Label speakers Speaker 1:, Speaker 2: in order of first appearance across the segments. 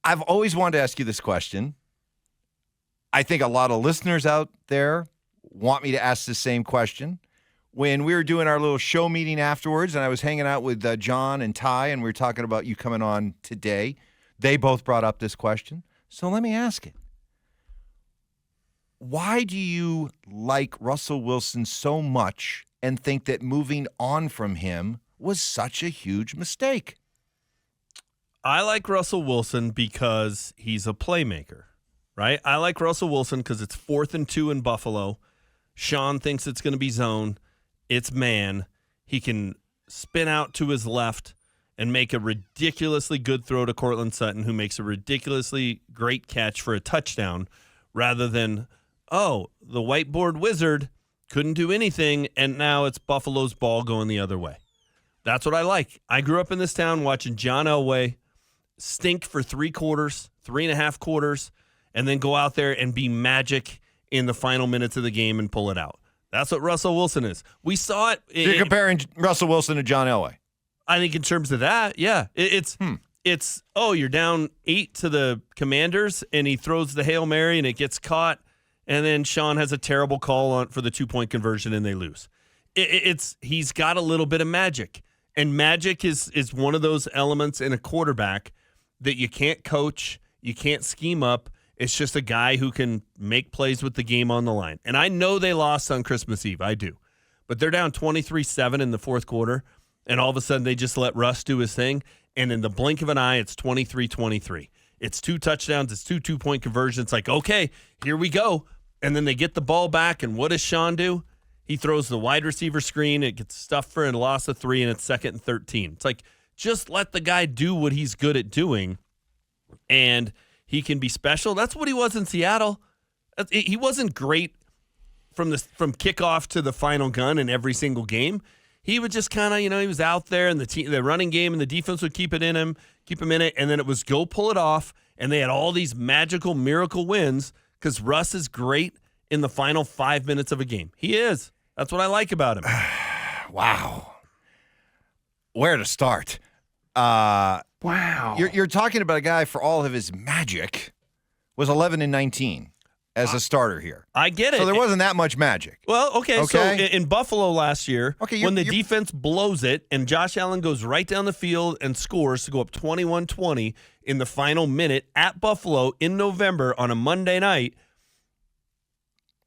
Speaker 1: I've always wanted to ask you this question. I think a lot of listeners out there want me to ask the same question. When we were doing our little show meeting afterwards, and I was hanging out with John and Ty, and we were talking about you coming on today, they both brought up this question. So let me ask it. Why do you like Russell Wilson so much and think that moving on from him was such a huge mistake?
Speaker 2: I like Russell Wilson because he's a playmaker, right? I like Russell Wilson because it's 4th and 2 in Buffalo. Sean thinks it's going to be zone. It's man. He can spin out to his left and make a ridiculously good throw to Courtland Sutton, who makes a ridiculously great catch for a touchdown, rather than, oh, the whiteboard wizard couldn't do anything, and now it's Buffalo's ball going the other way. That's what I like. I grew up in this town watching John Elway stink for 3.5 quarters, and then go out there and be magic in the final minutes of the game and pull it out. That's what Russell Wilson is. We saw it.
Speaker 1: So you're comparing Russell Wilson to John Elway?
Speaker 2: I think in terms of that, yeah. It's you're down 8 to the Commanders, and he throws the Hail Mary, and it gets caught, and then Sean has a terrible call for the 2-point conversion, and they lose. He's got a little bit of magic, and magic is one of those elements in a quarterback that you can't coach, you can't scheme up. It's just a guy who can make plays with the game on the line. And I know they lost on Christmas Eve. I do. But they're down 23-7 in the fourth quarter, and all of a sudden they just let Russ do his thing, and in the blink of an eye, it's 23-23. It's 2 touchdowns. It's 2 2-point conversions. It's like, okay, here we go. And then they get the ball back, and what does Sean do? He throws the wide receiver screen. It gets stuffed for a loss of 3, and it's 2nd and 13. It's like, just let the guy do what he's good at doing, and he can be special. That's what he was in Seattle. He wasn't great from kickoff to the final gun in every single game. He would just kind of, he was out there, and the running game and the defense would keep him in it, and then it was go pull it off, and they had all these magical miracle wins because Russ is great in the final 5 minutes of a game. He is. That's what I like about him.
Speaker 1: Wow. Where to start?
Speaker 3: Wow.
Speaker 1: You're talking about a guy, for all of his magic, was 11 and 19 as a starter here.
Speaker 2: I get it.
Speaker 1: So there wasn't that much magic.
Speaker 2: Well, okay. So in Buffalo last year, when the defense blows it and Josh Allen goes right down the field and scores to go up 21-20 in the final minute at Buffalo in November on a Monday night,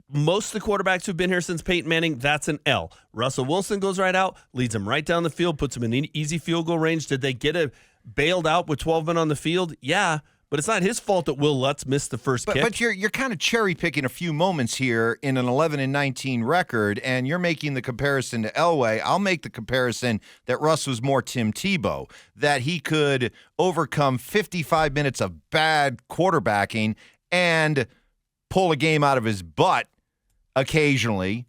Speaker 2: most of the quarterbacks who've been here since Peyton Manning, that's an L. Russell Wilson goes right out, leads him right down the field, puts him in easy field goal range. Did they get bailed out with 12 men on the field? Yeah, but it's not his fault that Will Lutz missed the first kick.
Speaker 1: But you're kind of cherry picking a few moments here in an 11 and 19 record, and you're making the comparison to Elway. I'll make the comparison that Russ was more Tim Tebow, that he could overcome 55 minutes of bad quarterbacking and pull a game out of his butt occasionally.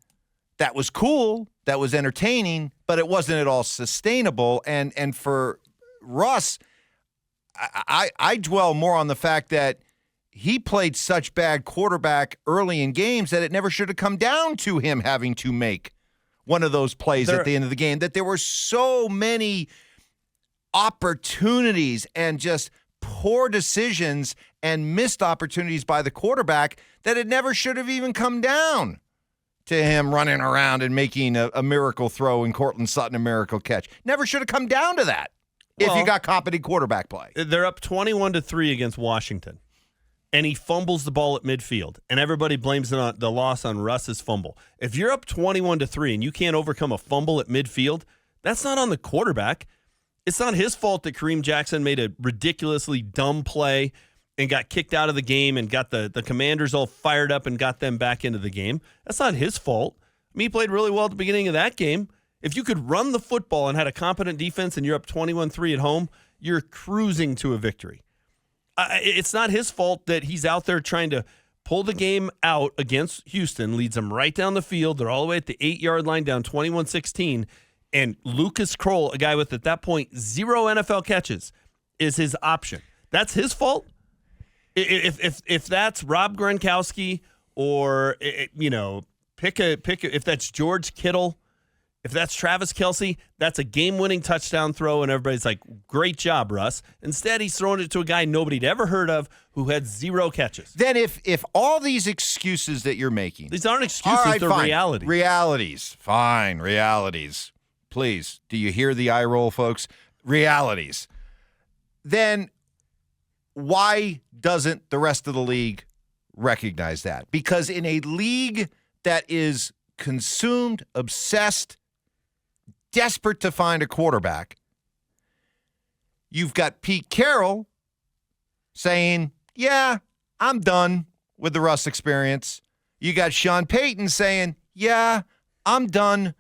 Speaker 1: That was cool, that was entertaining, but it wasn't at all sustainable. And for Russ, I dwell more on the fact that he played such bad quarterback early in games that it never should have come down to him having to make one of those plays at the end of the game, that there were so many opportunities and just poor decisions and missed opportunities by the quarterback that it never should have even come down to him running around and making a miracle throw and Courtland Sutton a miracle catch. Never should have come down to that if you got competent quarterback play.
Speaker 2: They're up 21-3 against Washington, and he fumbles the ball at midfield, and everybody blames the loss on Russ's fumble. If you're up 21-3 and you can't overcome a fumble at midfield, that's not on the quarterback. It's not his fault that Kareem Jackson made a ridiculously dumb play and got kicked out of the game and got the Commanders all fired up and got them back into the game. That's not his fault. I mean, he played really well at the beginning of that game. If you could run the football and had a competent defense and you're up 21-3 at home, you're cruising to a victory. It's not his fault that he's out there trying to pull the game out against Houston, leads them right down the field. They're all the way at the 8-yard line down 21-16. And Lucas Kroll, a guy with, at that point, 0 NFL catches, is his option. That's his fault? If that's Rob Gronkowski or, pick if that's George Kittle, If that's Travis Kelce, that's a game-winning touchdown throw, and everybody's like, great job, Russ. Instead, he's throwing it to a guy nobody'd ever heard of who had 0 catches.
Speaker 1: Then if all these excuses that you're making.
Speaker 2: These aren't excuses,
Speaker 1: all right,
Speaker 2: they're
Speaker 1: fine.
Speaker 2: realities.
Speaker 1: Realities. Fine, realities. Please, do you hear the eye roll, folks? Realities. Then why doesn't the rest of the league recognize that? Because in a league that is consumed, obsessed, desperate to find a quarterback, you've got Pete Carroll saying, yeah, I'm done with the Russ experience. You got Sean Payton saying, yeah, I'm done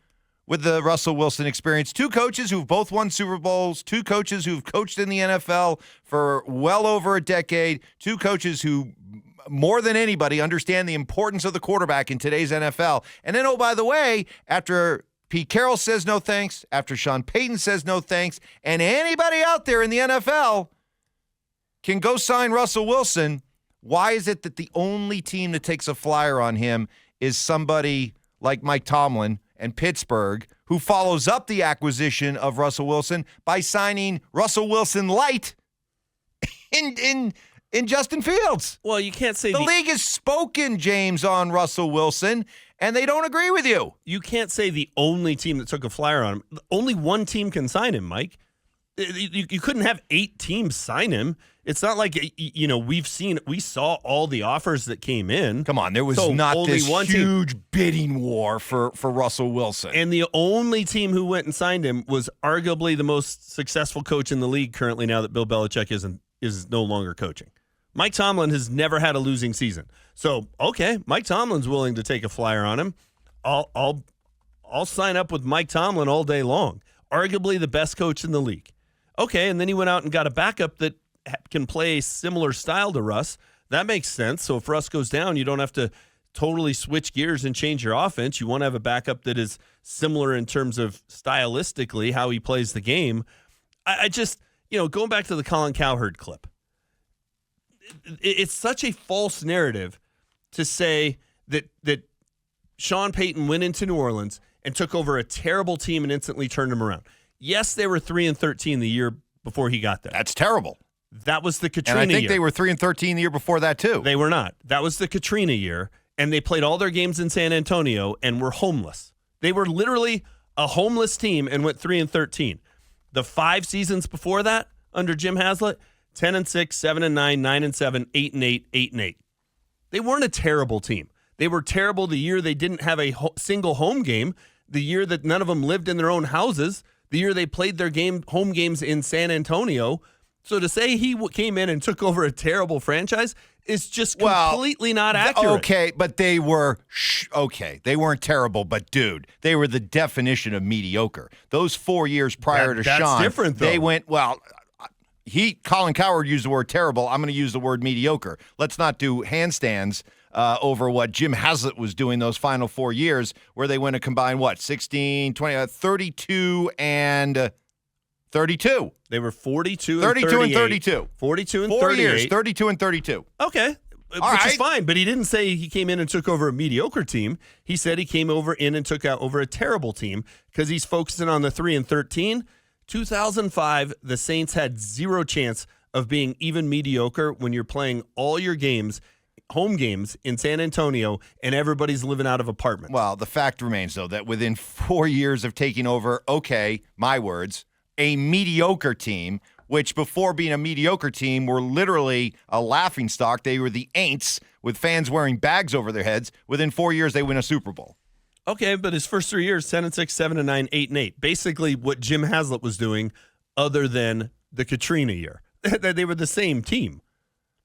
Speaker 1: with the Russell Wilson experience. 2 coaches who've both won Super Bowls, 2 coaches who've coached in the NFL for well over a decade, 2 coaches who more than anybody understand the importance of the quarterback in today's NFL. And then, oh, by the way, after Pete Carroll says no thanks, after Sean Payton says no thanks, and anybody out there in the NFL can go sign Russell Wilson, why is it that the only team that takes a flyer on him is somebody like Mike Tomlin and Pittsburgh, who follows up the acquisition of Russell Wilson by signing Russell Wilson light in Justin Fields?
Speaker 2: Well, you can't say
Speaker 1: the league has spoken, James, on Russell Wilson, and they don't agree with you.
Speaker 2: You can't say the only team that took a flyer on him. Only one team can sign him, Mike. You couldn't have 8 teams sign him. It's not like, we saw all the offers that came in.
Speaker 1: Come on, there was not this huge bidding war for Russell Wilson.
Speaker 2: And the only team who went and signed him was arguably the most successful coach in the league currently now that Bill Belichick is no longer coaching. Mike Tomlin has never had a losing season. So, okay, Mike Tomlin's willing to take a flyer on him. I'll sign up with Mike Tomlin all day long. Arguably the best coach in the league. Okay, and then he went out and got a backup that can play a similar style to Russ. That makes sense. So if Russ goes down, you don't have to totally switch gears and change your offense. You want to have a backup that is similar in terms of stylistically how he plays the game. I just, going back to the Colin Cowherd clip, it's such a false narrative to say that Sean Payton went into New Orleans and took over a terrible team and instantly turned them around. Yes, they were 3-13 the year before he got there.
Speaker 1: That's terrible.
Speaker 2: That was the Katrina year.
Speaker 1: And I think they were 3-13 the year before that, too.
Speaker 2: They were not. That was the Katrina year, and they played all their games in San Antonio and were homeless. They were literally a homeless team and went 3-13. The 5 seasons before that, under Jim Haslett, 10-6, 7-9, 9-7, 8-8, 8-8. They weren't a terrible team. They were terrible the year they didn't have a single home game, the year that none of them lived in their own houses, the year they played their home games in San Antonio. So to say he came in and took over a terrible franchise is just completely not accurate.
Speaker 1: Okay, but they were they weren't terrible, but dude, they were the definition of mediocre. Those 4 years prior to Sean,
Speaker 2: that's different, though.
Speaker 1: They went Colin Cowherd used the word terrible. I'm going to use the word mediocre. Let's not do handstands over what Jim Haslett was doing those final 4 years, where they went a combined 16, 20, 32 and 32.
Speaker 2: They were 42 and
Speaker 1: 32 and 32.
Speaker 2: 42 and
Speaker 1: 4
Speaker 2: 38.
Speaker 1: years, 32 and 32.
Speaker 2: Okay. Which is fine, but he didn't say he came in and took over a mediocre team. He said he came over and took out over a terrible team because he's focusing on the 3-13. 2005, the Saints had 0 chance of being even mediocre when you're playing all your games, home games in San Antonio, and everybody's living out of apartments.
Speaker 1: Well, the fact remains, though, that within 4 years of taking over, my words, a mediocre team, which before being a mediocre team were literally a laughingstock. They were the Aints with fans wearing bags over their heads. Within 4 years, they win a Super Bowl.
Speaker 2: Okay, but his first 3 years, 10-6, 7-9, 8-8. Basically what Jim Haslett was doing other than the Katrina year. They were the same team.